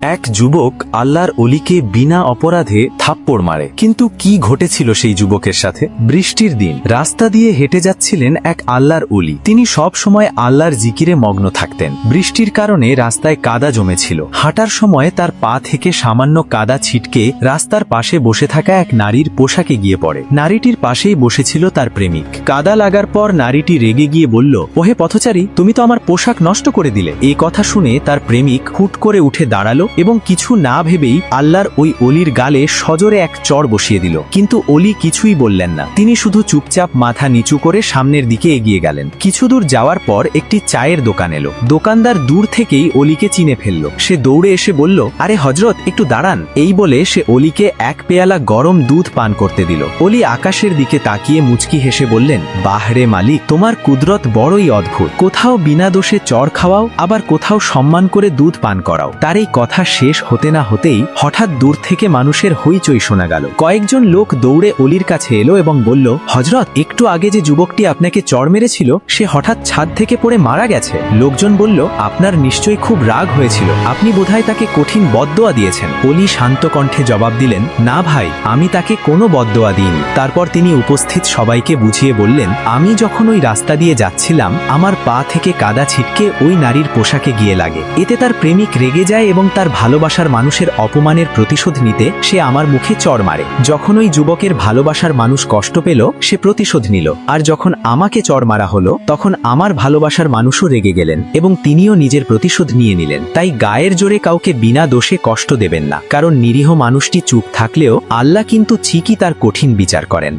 এক যুবক আল্লাহর অলিকে বিনা অপরাধে থাপ্পড় মারে। কিন্তু কি ঘটেছিল সেই যুবকের সাথে? বৃষ্টির দিন রাস্তা দিয়ে হেঁটে যাচ্ছিলেন এক আল্লাহর অলি। তিনি সব সময় আল্লাহর জিকিরে মগ্ন থাকতেন। বৃষ্টির কারণে রাস্তায় কাদা জমেছিল। হাঁটার সময় তার পা থেকে সামান্য কাদা ছিটকে রাস্তার পাশে বসে থাকা এক নারীর পোশাকে গিয়ে পড়ে। নারীটির পাশেই বসেছিল তার প্রেমিক। কাদা লাগার পর নারীটি রেগে গিয়ে বলল, ওহে পথচারী, তুমি তো আমার পোশাক নষ্ট করে দিলে। এই কথা শুনে তার প্রেমিক হুট করে উঠে দাঁড়ালো এবং কিছু না ভেবেই আল্লাহর ওই অলির গালে সজোরে এক চড় বসিয়ে দিল। কিন্তু অলি কিছুই বললেন না। তিনি শুধু চুপচাপ মাথা নিচু করে সামনের দিকে এগিয়ে গেলেন। কিছু দূর যাওয়ার পর একটি চায়ের দোকান এলো। দোকানদার দূর থেকেই অলিকে চিনে ফেলল। সে দৌড়ে এসে বলল, আরে হযরত, একটু দাঁড়ান। এই বলে সে অলিকে এক পেয়ালা গরম দুধ পান করতে দিল। অলি আকাশের দিকে তাকিয়ে মুচকি হেসে বললেন, বাহরে মালিক, তোমার কুদরত বড়ই অদ্ভুত। কোথাও বিনা দোষে চড় খাওয়াও, আবার কোথাও সম্মান করে দুধ পান করাও। তার এই কথা শেষ হতে না হতেই হঠাৎ দূর থেকে মানুষের হইচই শোনা গেল। কয়েকজন লোক দৌড়ে অলির কাছে এলো এবং বলল, হযরত, একটু আগে যে যুবকটি আপনাকে চড় মেরেছিল সে হঠাৎ ছাদ থেকে পড়ে মারা গেছে। লোকজন বলল, আপনার নিশ্চয়ই খুব রাগ হয়েছিল, আপনি বোধহয় তাকে কঠিন বদদোয়া দিয়েছেন। অলি শান্ত কণ্ঠে জবাব দিলেন, না ভাই, আমি তাকে কোনো বদদোয়া দিইনি। তারপর তিনি উপস্থিত সবাইকে বুঝিয়ে বললেন, আমি যখন ওই রাস্তা দিয়ে যাচ্ছিলাম আমার পা থেকে কাদা ছিটকে ওই নারীর পোশাকে গিয়ে লাগে। এতে তার প্রেমিক রেগে যায় এবং তার ভালোবাসার মানুষের অপমানের প্রতিশোধ নিতে সে আমার মুখে চড় মারে। যখন ওই যুবকের ভালোবাসার মানুষ কষ্ট পেল সে প্রতিশোধ নিল, আর যখন আমাকে চড় মারা হলো তখন আমার ভালোবাসার মানুষও রেগে গেলেন এবং তিনিও নিজের প্রতিশোধ নিয়ে নিলেন। তাই গায়ের জোরে কাউকে বিনা দোষে কষ্ট দেবেন না, কারণ নিরীহ মানুষটি চুপ থাকলেও আল্লাহ কিন্তু ঠিকই তার কঠিন বিচার করেন।